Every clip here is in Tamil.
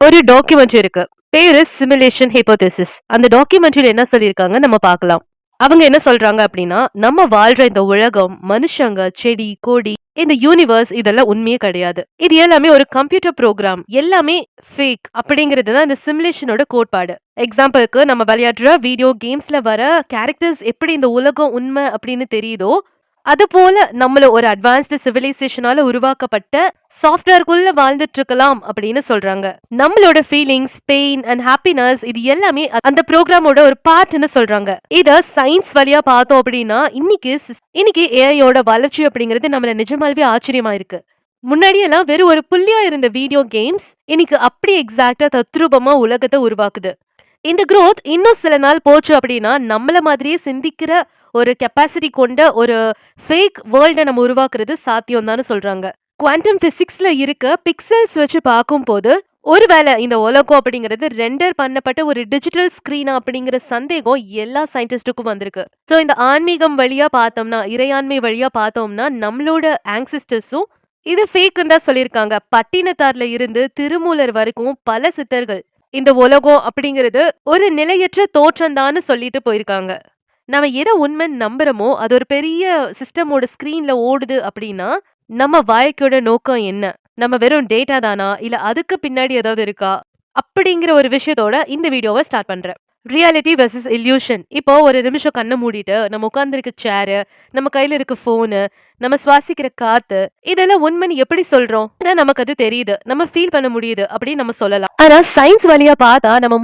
ஒரு டாக்குமெண்ட்ரி இருக்கு. பேரு சிமுலேஷன் ஹைப்போதீசிஸ். அந்த டாக்குமெண்ட்ரியில என்ன சொல்லியிருக்காங்க நம்ம பார்க்கலாம். அவங்க என்ன சொல்றாங்க அப்படின்னா, நம்ம வாழ்ற இந்த உலகம், மனுஷங்க, செடி, கொடி, இந்த யூனிவர்ஸ் இதெல்லாம் உண்மையே கிடையாது. இது எல்லாமே ஒரு கம்ப்யூட்டர் ப்ரோகிராம். எல்லாமே ஃபேக் அப்படிங்கிறது தான் இந்த சிமுலேஷனோட கோட்பாடு. எக்ஸாம்பிளுக்கு நம்ம விளையாடுற வீடியோ கேம்ஸ்ல வர கேரக்டர்ஸ் எப்படி இந்த உலகம் உண்மை அப்படின்னு தெரியுதோ, அது போல நம்மள ஒரு அட்வான்ஸ்டு சிவிலைசேஷனால உருவாக்கப்பட்ட சாஃப்ட்வேர்க்குள்ள வாழ்ந்துட்டு இருக்கலாம் அப்படின்னு சொல்றாங்க. நம்மளோட ஃபீலிங்ஸ், பெயின் அண்ட் ஹாப்பினஸ் இது எல்லாமே அந்த ப்ரோக்ராமோட ஒரு பார்ட்னு சொல்றாங்க. இத சயின்ஸ் வழியா பார்த்தோம் அப்படின்னா இன்னைக்கு ஏஐயோட வளர்ச்சி அப்படிங்கிறது நம்மள நிஜமாலுமே ஆச்சரியமா இருக்கு. முன்னாடி எல்லாம் வெறும் ஒரு புள்ளியா இருந்த வீடியோ கேம்ஸ் இன்னைக்கு அப்படி எக்ஸாக்டா தத்ரூபமா உலகத்தை உருவாக்குது. இந்த growth இன்னும் சில நாள் போச்சு அப்படின்னா நம்மள மாதிரியே சிந்திக்கிற ஒரு கெப்பாசிட்டி கொண்ட ஒரு ஃபேக் வேர்ல்ட நம்ம உருவாக்குறது சாத்தியம் தான் சொல்றாங்க. குவாண்டம் பிசிக்ஸ்ல இருக்க பிக்சல்ஸ் வச்சு பார்க்கும்போது ஒருவேளை இந்த உலகம் அப்படிங்கிறது ரெண்டர் பண்ணப்பட்ட ஒரு டிஜிட்டல் ஸ்கிரீனா அப்படிங்கிற சந்தேகம் எல்லா சயின்டிஸ்டுக்கும் வந்திருக்கு. ஸோ இந்த ஆன்மீகம் வழியா பார்த்தோம்னா, இறையாண்மை வழியா பார்த்தோம்னா நம்மளோட ஆங்சிஸ்டர்ஸும் இது ஃபேக்குன்னு தான் சொல்லியிருக்காங்க. பட்டினத்தார்ல இருந்து திருமூலர் வரைக்கும் பல சித்தர்கள் இந்த உலகம் அப்படிங்கிறது ஒரு நிலையற்ற தோற்றம்தான்னு சொல்லிட்டு போயிருக்காங்க. நம்ம எதை உண்மைன்னு நம்புறோமோ அது ஒரு பெரிய சிஸ்டமோட ஸ்கிரீன்ல ஓடுது அப்படின்னா நம்ம வாழ்க்கையோட நோக்கம் என்ன? நம்ம வெறும் டேட்டா தானா இல்ல அதுக்கு பின்னாடி ஏதாவது இருக்கா அப்படிங்கிற ஒரு விஷயத்தோட இந்த வீடியோவை ஸ்டார்ட் பண்றேன். Reality versus illusion. இப்போ ஒரு நிமிஷம் கண்ணை மூடிட்டு நம்ம உட்கார்ந்துருக்க சேரு, நம்ம கையில இருக்க போனு, நம்ம சுவாசிக்கிற காத்து இதெல்லாம் உண்மைன்னு எப்படி சொல்றோம்? ஏன்னா நமக்கு அது தெரியுது, நம்ம ஃபீல் பண்ண முடியுது அப்படின்னு நம்ம சொல்லலாம். ஆனா சயின்ஸ் வழியா பார்த்தா நம்ம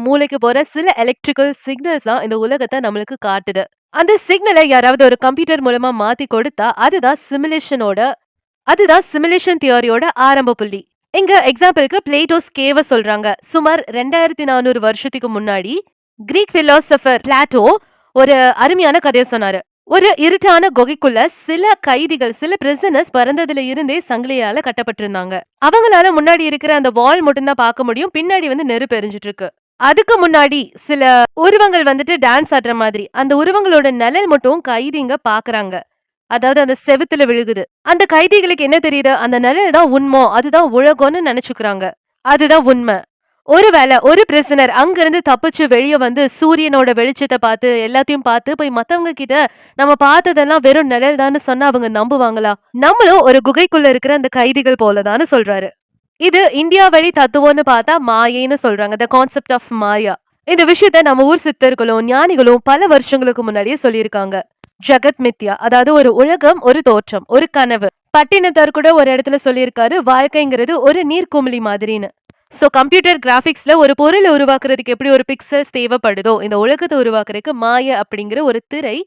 மூளைக்கு போற சில எலக்ட்ரிக்கல் சிக்னல்ஸ் தான் இந்த உலகத்தை நம்மளுக்கு காட்டுது. அந்த சிக்னலை யாராவது ஒரு கம்ப்யூட்டர் மூலமா மாத்தி கொடுத்தா அதுதான் சிமுலேஷன் தியரியோட ஆரம்ப புள்ளி. இங்க எக்ஸாம்பிளுக்கு பிளேட்டோஸ் கேவ சொல்றாங்க. சுமார் 2400 வருஷத்துக்கு முன்னாடி கிரீக் பிலாசபர் பிளாட்டோ ஒரு அருமையான கதையை சொன்னாரு. ஒரு இருட்டான குகைக்குள்ள சில பிரிசனர்ஸ் பறந்ததுல இருந்தே சங்கிலியால கட்டப்பட்டிருந்தாங்க. அவங்களால முன்னாடி இருக்கிற அந்த வால் மட்டும்தான் பார்க்க முடியும். பின்னாடி வந்து நெருப்பு எரிஞ்சிட்டு இருக்கு. அதுக்கு முன்னாடி சில உருவங்கள் வந்துட்டு டான்ஸ் ஆடுற மாதிரி அந்த உருவங்களோட நிழல் மட்டும் கைதிங்க பாக்குறாங்க. அதாவது அந்த செவுத்துல விழுகுது. அந்த கைதிகளுக்கு என்ன தெரியுது? அந்த நிழல் தான் உண்மை, அதுதான் உலகம்னு நினைச்சுக்கிறாங்க. அதுதான் உண்மை. ஒருவேளை ஒரு பிரிசனர் அங்கிருந்து தப்பிச்சு வெளியே வந்து சூரியனோட வெளிச்சத்தை பார்த்து எல்லாத்தையும் பார்த்து போய் மத்தவங்க கிட்ட நம்ம பார்த்ததெல்லாம் வெறும் நிழல் தான் சொன்னா அவங்க நம்புவாங்களா? நம்மளும் ஒரு குகைக்குள்ள இருக்கிற அந்த கைதிகள் போலதான்னு சொல்றாரு. இது இந்தியா வழி தத்துவம்னு பார்த்தா மாயைன்னு சொல்றாங்க. த கான்செப்ட் ஆஃப் மாயா. இந்த விஷயத்த நம்ம ஊர் சித்தர்களும் ஞானிகளும் பல வருஷங்களுக்கு முன்னாடியே சொல்லியிருக்காங்க. ஜகத் மித்யா, அதாவது ஒரு உலகம், ஒரு தோற்றம், ஒரு கனவு. பட்டினத்தார் கூட ஒரு இடத்துல சொல்லியிருக்காரு, வாழ்க்கைங்கிறது ஒரு நீர்க்குமிழி மாதிரின்னு. சோ கம்ப்யூட்டர் கிராபிக்ஸ்ல ஒரு பொருளை உருவாக்குறதுக்கு எப்படி ஒரு பிக்சல்ஸ் தேவைப்படுதோ இந்த உலகத்தை உருவாக்குறதுக்கு மாய அப்படிங்கிற ஒரு திரை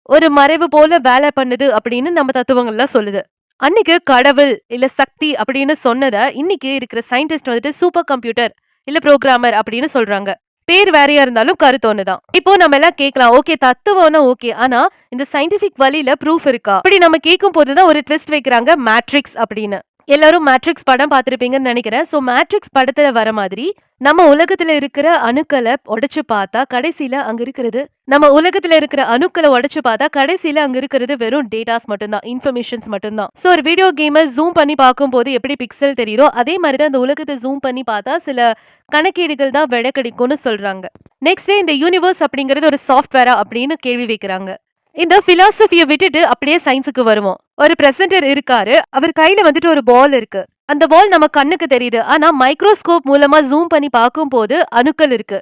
ஒரு மறைவு போல வேலை பண்ணுது அப்படின்னு நம்ம தத்துவங்கள்லாம் சொல்லுது. அன்னைக்கு கடவுள் இல்ல சக்தி அப்படின்னு சொன்னத இன்னைக்கு இருக்கிற சயின்டிஸ்ட் வந்துட்டு சூப்பர் கம்ப்யூட்டர் இல்ல புரோகிராமர் அப்படின்னு சொல்றாங்க. பேர் வேறையா இருந்தாலும் கருத்து ஒண்ணுதான். இப்போ நம்ம எல்லாம் கேட்கலாம், ஓகே தத்துவம்னா ஓகே, ஆனா இந்த சயின்டிபிக் வழியில ப்ரூஃப் இருக்கா அப்படி நம்ம கேட்கும் போதுதான் ஒரு ட்விஸ்ட் வைக்கிறாங்க, மேட்ரிக்ஸ் அப்படின்னு. எல்லாரும் மேட்ரிக்ஸ் படம் பார்த்திருப்பீங்கன்னு நினைக்கிறேன். சோ மேட்ரிக்ஸ் படத்துல வர மாதிரி நம்ம உலகத்துல இருக்கிற அணுக்களை உடைச்சு பார்த்தா கடைசியில அங்க இருக்கிறது வெறும் டேட்டாஸ் மட்டும்தான், இன்ஃபர்மேஷன்ஸ் மட்டும்தான். சோ ஒரு வீடியோ கேமை ஜூம் பண்ணி பார்க்கும் போது எப்படி பிக்சல் தெரியுதோ அதே மாதிரிதான் அந்த உலகத்தை ஜூம் பண்ணி பார்த்தா சில கணக்கீடுகள் தான் விட கிடைக்கும்னு சொல்றாங்க. நெக்ஸ்ட் இந்த யூனிவர்ஸ் அப்படிங்கிறது ஒரு சாஃப்ட்வேரா அப்படின்னு கேள்வி வைக்கிறாங்க. இந்த பிலாசபியை விட்டுட்டு அப்படியே சயின்ஸுக்கு வருவோம். ஒரு பிரசன்டர் இருக்காரு, அவர் கையில வந்துட்டு ஒரு பால் இருக்கு. அந்த பால் நம்ம கண்ணுக்கு தெரியுது, ஆனா மைக்ரோஸ்கோப் மூலமா ஜூம் பண்ணி பார்க்கும் போது அணுக்கள் இருக்கு.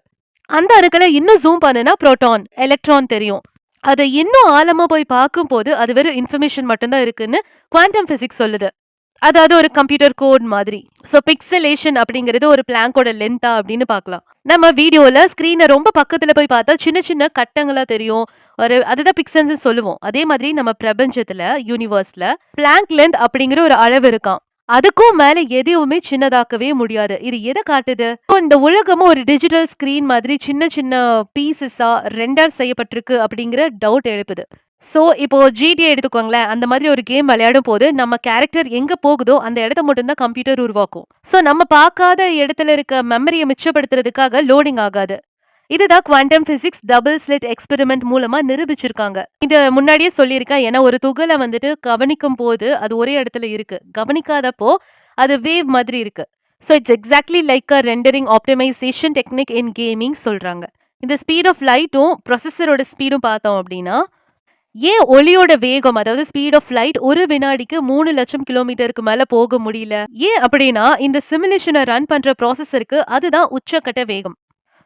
அந்த அணுக்களை இன்னும் ஜூம் பண்ணுனா புரோட்டான், எலக்ட்ரான் தெரியும். அதை இன்னும் ஆழமா போய் பார்க்கும் போது அது வெறும் இன்ஃபர்மேஷன் மட்டும்தான் இருக்குன்னு குவாண்டம் பிசிக்ஸ் சொல்லுது. அதாவது ஒரு கம்ப்யூட்டர் கோட் மாதிரி. சோ பிக்சலேஷன் அப்படிங்கிறது ஒரு பிளாங்கோட லென்த்தா அப்படின்னு பார்க்கலாம். நம்ம வீடியோல ஸ்கிரீனை ரொம்ப பக்கத்துல போய் பார்த்தா சின்ன சின்ன கட்டங்களா தெரியும். அதுதான் பிக்சல்ஸ் சொல்லுவோம். அதே மாதிரி நம்ம பிரபஞ்சத்துல யூனிவர்ஸ்ல பிளாங்க் லென்த் அப்படிங்கிற ஒரு அளவு இருக்கான். அதுக்கும் மேல எதையுமே சின்னதாக்கவே முடியாது. இது எதை காட்டுது? இந்த உலகமும் ஒரு டிஜிட்டல் ஸ்கிரீன் மாதிரி சின்ன சின்ன பீசஸா ரெண்டர் செய்யப்பட்டிருக்கு அப்படிங்கிற டவுட் எழுப்புது. சோ இப்போ ஜிடிஏ எடுத்துக்கோங்களேன். அந்த மாதிரி ஒரு கேம் விளையாடும் போது நம்ம கேரக்டர் எங்க போகுதோ அந்த இடத்த மட்டும்தான் கம்ப்யூட்டர் உருவாக்கும். சோ நம்ம பார்க்காத இடத்துல இருக்க மெமரியை மிச்சப்படுத்துறதுக்காக லோடிங் ஆகாது. இதுதான் quantum physics double slit experiment மூலமா நிரூபிச்சிருக்காங்க. இது முன்னாடியே சொல்லியிருக்கேன். ஏன்னா ஒரு துகளை வந்துட்டு கவனிக்கும் போது அது ஒரே இடத்துல இருக்கு, கவனிக்காதப்போ அது வேவ் மாதிரி இருக்கு. So it's exactly like a rendering optimization technique in gaming சொல்றாங்க. இந்த ஸ்பீட் ஆஃப் லைட்டும் ப்ரொசஸரோட ஸ்பீடும் பார்த்தோம் அப்படின்னா, ஏன் ஒளியோட வேகம் அதாவது ஸ்பீட் ஆஃப் லைட் ஒரு வினாடிக்கு 3,00,000 கிலோமீட்டருக்கு மேல போக முடியல? ஏன் அப்படின்னா இந்த சிமுலேஷனை ரன் பண்ற ப்ராசஸருக்கு அதுதான் உச்சக்கட்ட வேகம்.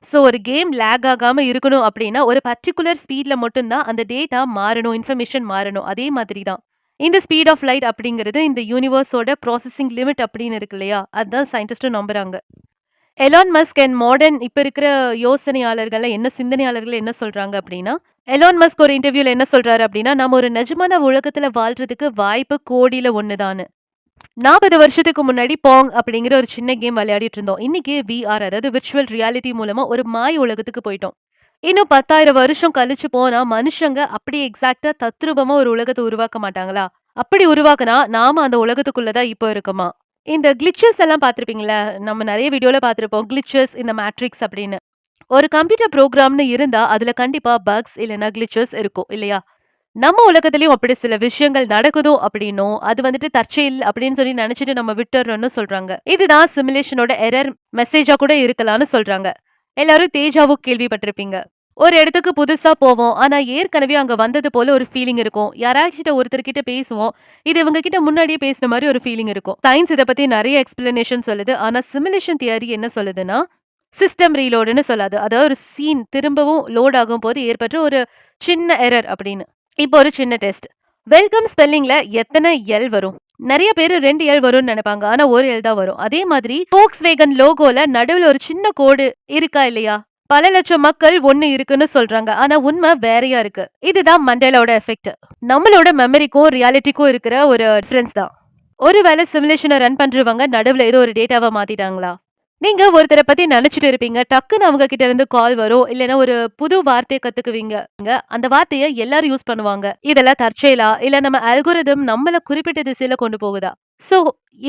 ஸோ ஒரு கேம் லேக் ஆகாம இருக்கணும் அப்படின்னா ஒரு பர்டிகுலர் ஸ்பீட்ல மட்டும்தான் அந்த டேட்டா மாறணும், இன்ஃபர்மேஷன் மாறணும். அதே மாதிரி தான் இந்த ஸ்பீட் ஆஃப் லைட் அப்படிங்கிறது இந்த யூனிவர்ஸோட ப்ராசஸிங் லிமிட் அப்படின்னு இருக்கு இல்லையா, அதுதான் சயின்டிஸ்டும் நம்புறாங்க. எலான் மஸ்க் அண்ட் மாடர்ன் இப்ப இருக்கிற யோசனையாளர்கள் என்ன சிந்தனையாளர்கள் என்ன சொல்றாங்க அப்படின்னா, எலான் மஸ்க் ஒரு இன்டர்வியூல என்ன சொல்றாரு அப்படின்னா, நம்ம ஒரு நிஜமான உலகத்துல வாழ்றதுக்கு வாய்ப்பு கோடியில ஒண்ணுதான்னு. 40 வருஷத்துக்கு முன்னாடி பாங் அப்படிங்கிற ஒரு சின்ன கேம் விளையாடிட்டு இருந்தோம். இன்னைக்கு விஆர் அதாவது விர்ச்சுவல் ரியாலிட்டி மூலமா ஒரு மாய உலகத்துக்கு போயிட்டோம். இன்னும் 10,000 வருஷம் கழிச்சு போனா மனுஷங்க அப்படியே எக்ஸாக்டா தத்ரூபமா ஒரு உலகத்தை உருவாக்க மாட்டாங்களா? அப்படி உருவாக்குனா நாம அந்த உலகத்துக்குள்ளதான் இப்போ இருக்கோமா? இந்த கிளிச்சஸ் எல்லாம் பார்த்திருப்பீங்களா? நம்ம நிறைய வீடியோல பார்த்திருப்போம். கிளிச்சஸ் இந்த மேட்ரிக்ஸ் அப்படின்னு. ஒரு கம்ப்யூட்டர் ப்ரோக்ராம்னு இருந்தா அதுல கண்டிப்பா பக்ஸ் இல்லைன்னா கிளிச்சஸ் இருக்கும் இல்லையா? நம்ம உலகத்திலயும் அப்படி சில விஷயங்கள் நடக்குதோ அப்படின்னும் அது வந்துட்டு தற்செயல் அப்படின்னு சொல்லி நினைச்சிட்டு நம்ம விட்டுறோம்னு சொல்றாங்க. இதுதான் சிமுலேஷனோட எரர் மெசேஜா கூட இருக்கலாம்னு சொல்றாங்க. எல்லாரும் தேஜாவும் கேள்விப்பட்டிருப்பீங்க. ஒரு இடத்துக்கு புதுசா போவோம். ஆனா ஏற்கனவே அங்க வந்தது போல ஒரு ஃபீலிங் இருக்கும். யாராச்சும் ஒருத்தர்கிட்ட பேசுவோம். இது இவங்க கிட்ட முன்னாடியே பேசின மாதிரி ஒரு ஃபீலிங் இருக்கும். சயின்ஸ் இத பத்தி நிறைய எக்ஸ்பிளனேஷன் சொல்லுது. ஆனா சிமுலேஷன் தியரி என்ன சொல்லுதுன்னா, சிஸ்டம் ரீலோடுன்னு சொல்லாது. அதாவது ஒரு சீன் திரும்பவும் லோட் ஆகும் போது ஏற்பட்ட ஒரு சின்ன எரர் அப்படின்னு. இப்போ ஒரு சின்ன டெஸ்ட். வெல்கம் ஸ்பெல்லிங்ல எத்தனை எல் வரும்? நிறைய பேரு 2 எல் வரும்னு நினைப்பாங்க. ஆனா 1 எல் தான் வரும். அதே மாதிரி Volkswagen லோகோல நடுவுல ஒரு சின்ன கோடு இருக்கா இல்லையா? பல லட்சம் மக்கள் ஒண்ணு இருக்குன்னு சொல்றாங்க. ஆனா உண்மை வேறையா இருக்கு. இதுதான் மண்டேலாவோட எஃபெக்ட். நம்மளோட மெமரிக்கும் ரியாலிட்டிக்கும் இருக்கிற ஒரு டிஃபரன்ஸ் தான். ஒருவேளை சிமுலேஷனை ரன் பண்றவங்க நடுவுல ஏதோ ஒரு டேட்டாவை மாத்திட்டாங்களா? நீங்க ஒருத்தரை பத்தி நினைச்சிட்டு இருப்பீங்க. டக்குன்னு அவங்க கிட்ட இருந்து கால் வரும். இல்லைன்னா ஒரு புது வார்த்தையை கத்துக்குவீங்க. அந்த வார்த்தையை எல்லாரும் யூஸ் பண்ணுவாங்க. இதெல்லாம் தற்செயலா? இல்ல நம்ம அல்கோரிதம் நம்மள குறிப்பிட்ட திசையில கொண்டு போகுதா? சோ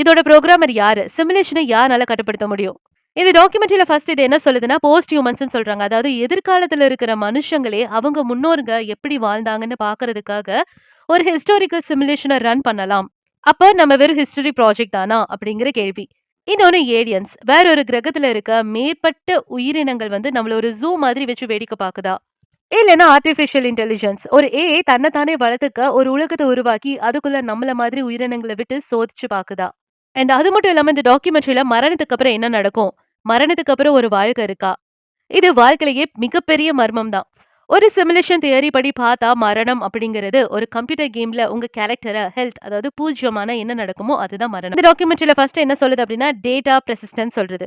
இதோட புரோகிராமர் யாரு? சிமுலேஷனை யாரால கட்டுப்படுத்த முடியும்? இந்த டாக்குமெண்ட்ரியில ஃபர்ஸ்ட் இது என்ன சொல்லுதுன்னா போஸ்ட் ஹியூமன்ஸ்னு சொல்றாங்க. அதாவது எதிர்காலத்துல இருக்கிற மனுஷங்களே அவங்க முன்னோருங்க எப்படி வாழ்ந்தாங்கன்னு பாக்குறதுக்காக ஒரு ஹிஸ்டாரிக்கல் சிமுலேஷனை ரன் பண்ணலாம். அப்ப நம்ம வெறும் ஹிஸ்டரி ப்ராஜெக்ட் தானா அப்படிங்கிற கேள்வி. இன்னொன்னு ஏலியன்ஸ். வேற ஒரு கிரகத்துல இருக்க மேற்பட்ட உயிரினங்கள் நம்மள ஒரு ஜூ மாதிரி வச்சு வேடிக்கை பாக்குதா? இல்லைன்னா ஆர்டிபிஷியல் இன்டெலிஜென்ஸ் ஒரு ஏஐ தன்னைத்தானே வளர்த்துக்க ஒரு உலகத்தை உருவாக்கி அதுக்குள்ள நம்மள மாதிரி உயிரினங்களை விட்டு சோதிச்சு பாக்குதா? அண்ட் அது மட்டும் இல்லாம இந்த டாக்குமெண்ட்ரியில மரணத்துக்கு அப்புறம் என்ன நடக்கும்? மரணத்துக்கு அப்புறம் ஒரு வாழ்க்கை இருக்கா? இது வாழ்க்கையிலேயே மிகப்பெரிய மர்மம் தான். ஒரு சிமுலேஷன் தியரி படி பார்த்தா மரணம் அப்படிங்கிறது ஒரு கம்ப்யூட்டர் கேம்ல உங்க கேரக்டரை ஹெல்த் அதாவது பூஜ்யமான என்ன நடக்குமோ அதுதான் மரணம். இந்த டாக்குமெண்ட்ரியில ஃபர்ஸ்ட் என்ன சொல்லுது அப்படின்னா டேட்டா பெர்சிஸ்டன்ஸ் சொல்றது.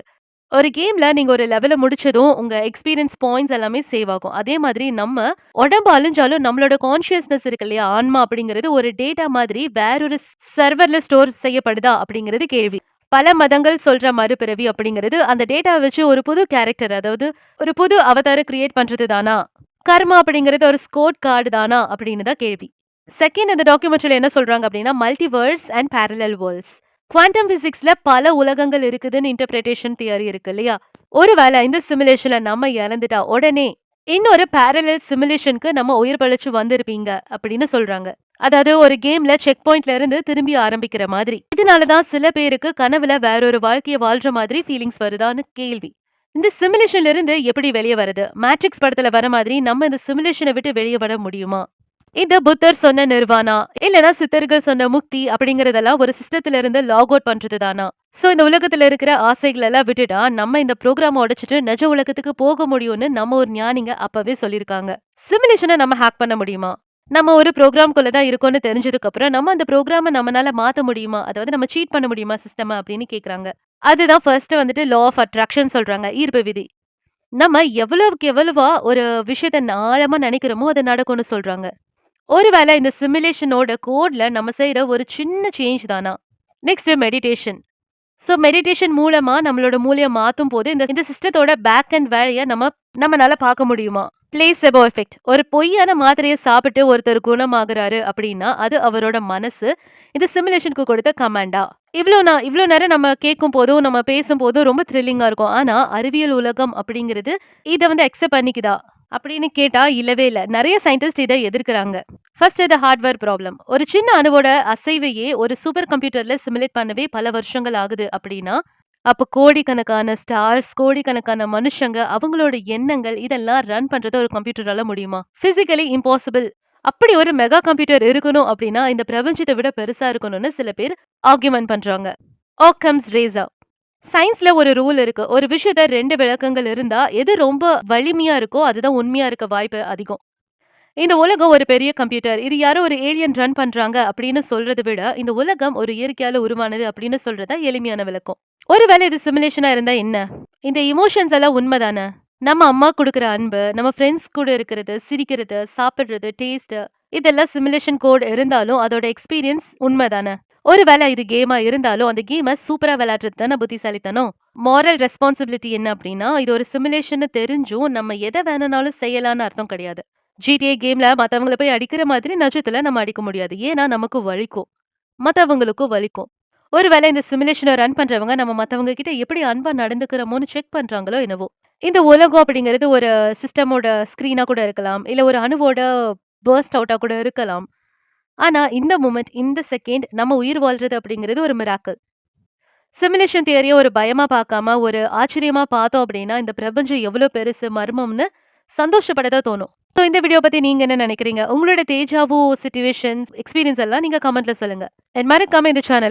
ஒரு கேம்ல நீங்க ஒரு லெவல முடிச்சதும் உங்க எக்ஸ்பீரியன்ஸ் பாயிண்ட்ஸ் எல்லாமே சேவ் ஆகும். அதே மாதிரி நம்ம உடம்பு அழிஞ்சாலும் நம்மளோட கான்ஷியஸ்னஸ் இருக்கு இல்லையா, ஆன்மா அப்படிங்கிறது ஒரு டேட்டா மாதிரி வேறொரு சர்வர்ல ஸ்டோர் செய்யப்படுதா அப்படிங்கிறது கேள்வி. பல மதங்கள் சொல்ற மறுபிறவி அப்படிங்கிறது அந்த டேட்டா வச்சு ஒரு புது கேரக்டர் அதாவது ஒரு புது அவதார கிரியேட் பண்றது தானா? கர்மா அப்படிங்கிறது ஒரு ஸ்கோர் கார்டு தானா அப்படின்னு தான் கேள்வி. செகண்ட் இந்த டாக்குமெண்ட்ரியில என்ன சொல்றாங்க அப்படின்னா multiverse and parallel worlds. Quantum பிசிக்ஸ்ல பல உலகங்கள் இருக்குதுன்னு இன்டர்பிரேஷன் தியரி இருக்கு இல்லையா? ஒருவேளை இந்த சிமுலேஷன்ல நம்ம இறந்துட்டா உடனே இன்னொரு பேரலல் சிமுலேஷனுக்கு நம்ம உயிர் பழிச்சு வந்திருப்பீங்க அப்படின்னு சொல்றாங்க. அதாவது ஒரு கேம்ல செக் பாயிண்ட்ல இருந்து திரும்பி ஆரம்பிக்கிற மாதிரி. இதனாலதான் சில பேருக்கு கனவுல வேறொரு வாழ்க்கைய வாழ்ற மாதிரி ஃபீலிங்ஸ் வருதான்னு கேள்வி. இந்த சிமுலேஷன்ல இருந்து எப்படி வெளியே வருது? மேட்ரிக்ஸ் படத்துல வர மாதிரி நம்ம இந்த சிமுலேஷனை விட்டு வெளியே வர முடியுமா? இந்த புத்தர் சொன்ன நிர்வாணா இல்லனா சித்தர்கள் சொன்ன முக்தி அப்படிங்கறதெல்லாம் ஒரு சிஸ்டத்துல இருந்து லாக் அவுட் பண்றது தானா? சோ இந்த உலகத்துல இருக்கிற ஆசைகள் எல்லாம் விட்டுட்டா நம்ம இந்த ப்ரோக்ராம் உடைச்சிட்டு நிஜ உலகத்துக்கு போக முடியும்னு நம்ம ஒரு ஞானிங்க அப்பவே சொல்லிருக்காங்க. சிமுலேஷனை நம்ம ஹேக் பண்ண முடியுமா? நம்ம ஒரு ப்ரோக்ராம்குள்ள தான் இருக்கோம்னு தெரிஞ்சதுக்கு அப்புறம் நம்ம அந்த ப்ரோக்ராமை நம்மளால மாத்த முடியுமா? அதாவது நம்ம சீட் பண்ண முடியுமா சிஸ்டம் அப்படின்னு கேக்குறாங்க. அதுதான் ஃபர்ஸ்ட் லா ஆஃப் அட்ராக்ஷன் சொல்றாங்க, ஈர்ப்பு விதி. நம்ம எவ்வளவுக்கு எவ்வளவா ஒரு விஷயத்த ஆழமா நினைக்கிறோமோ அது நடக்கும்னு சொல்றாங்க. ஒருவேளை இந்த சிமுலேஷனோட கோட்ல நம்ம செய்யற ஒரு சின்ன சேஞ்ச் தானா? Next meditation. சோ மெடிடேஷன் மூலமா நம்மளோட மூளையை மாத்தும் போது இந்த சிஸ்டத்தோட பேக் அண்ட் வேலையை நம்மனால பார்க்க முடியுமா? பிளேசெபோ எஃபெக்ட். ஒரு பொய்யான மாத்திரையை சாப்பிட்டு ஒருத்தர் குணமாகறாரு அப்படின்னா அது அவரோட மனசு இந்த சிமுலேஷனுக்கு கொடுத்த கமாண்டா? இவ்ளோ நேரம் நம்ம கேட்கும் போதும் நம்ம பேசும் போதும் ரொம்ப த்ரில்லிங்கா இருக்கும். ஆனா அறிவியல் உலகம் அப்படிங்கிறது இதை அக்செப்ட் பண்ணிக்குதா? அப்படின்னு கேட்டா இல்லவே இல்ல. நெறைய சயின்டிஸ்ட் இத எதிர்க்கிறாங்க. ஃபர்ஸ்ட் இது ஹார்ட்வேர் ப்ராப்ளம். ஒரு சின்ன அணுவோட அசைவையே ஒரு சூப்பர் கம்ப்யூட்டர்ல சிமுலேட் பண்ணவே பல வருஷங்கள் ஆகுது அப்படின்னா, அப்ப கோடிக்கணக்கான ஸ்டார்ஸ், கோடிக்கணக்கான மனுஷங்க, அவங்களோட எண்ணங்கள் இதெல்லாம் ரன் பண்றது ஒரு கம்ப்யூட்டரால முடியுமா? Physically impossible. அப்படி ஒரு மெகா கம்ப்யூட்டர் இருக்கணும் அப்படின்னா, இந்த பிரபஞ்சத்த விட பெருசா இருக்கணும்னு சில பேர் ஆர்கியூமென்ட் பண்றாங்க. ஓக்கம்ஸ் ரேசர். சயின்ஸ்ல ஒரு ரூல் இருக்கு. ஒரு விஷயத்த 2 விளக்கங்கள் இருந்தா, எது ரொம்ப வலிமையா இருக்கோ, அதுதான் உண்மையா இருக்க வாய்ப்பு அதிகம். இந்த உலகம் ஒரு பெரிய கம்ப்யூட்டர். இது யாரோ ஒரு ஏலியன் ரன் பண்றாங்க அப்படின்னு சொல்றத விட, இந்த உலகம் ஒரு இயற்கையால உருவானது அப்படின்னு சொல்றது தான் எளிமையான விளக்கம். ஒருவேளை இது சிமுலேஷனா இருந்தா என்ன? இந்த எமோஷன்ஸ் எல்லாம் உண்மைதானே? நம்ம அம்மா குடுக்குற அன்பு, நம்ம ஃப்ரெண்ட்ஸ் கூட இருக்கிறது, சிரிக்கிறது, சாப்பிடுறது, டேஸ்ட் இதெல்லாம் சிமுலேஷன் கோட் இருந்தாலும் அதோட எக்ஸ்பீரியன்ஸ் உண்மைதானே? ஒருவேளை இது கேமா இருந்தாலும் அந்த கேம சூப்பரா விளையாடுறது தானே புத்திசாலித்தனம். மாரல் ரெஸ்பான்சிபிலிட்டி என்ன அப்படின்னா, இது ஒரு சிமுலேஷன்னு தெரிஞ்சும் நம்ம எத வேணும்னாலும் செய்யலாம்னு அர்த்தம் கிடையாது. GTA கேம்ல மத்தவங்கள போய் அடிக்கிற மாதிரி நிஜத்துல நம்ம அடிக்க முடியாது. ஏன்னா நமக்கு வலிக்கும். மத்தவங்களுக்கும் வலிக்கும். ஒருவேளை இந்த சிமுலேஷன ரன் பண்றவங்க நம்ம மத்தவங்க கிட்ட எப்படி அன்பா நடந்துக்கிறோமோன்னு செக் பண்றாங்களோ என்னவோ! இந்த உலகம் அப்படிங்கிறது ஒரு சிஸ்டமோட ஸ்க்ரீனா கூட இருக்கலாம். இல்ல ஒரு அணுவோட பர்ஸ்ட் அவுட்டா கூட இருக்கலாம். ஆனா இந்த மொமெண்ட், இந்த செகண்ட் நம்ம உயிர் வாழ்றது அப்படிங்கிறது ஒரு மிராக்கிள். சிமுலேஷன் தியரிய ஒரு பயமா பார்க்காம, ஒரு ஆச்சரியமா பார்த்தோம் அப்படின்னா, இந்த பிரபஞ்சம் எவ்வளோ பெருசு, மர்மம்னு சந்தோஷப்பட தான் தோணும். ஸோ இந்த வீடியோ பத்தி நீங்க என்ன நினைக்கிறீங்க? உங்களோட தேஜாவு சிச்சுவேஷன்ஸ், எக்ஸ்பீரியன்ஸ் எல்லாம் நீங்க கமெண்ட்ல சொல்லுங்க. அண்ட் மறக்காம இந்த சேனல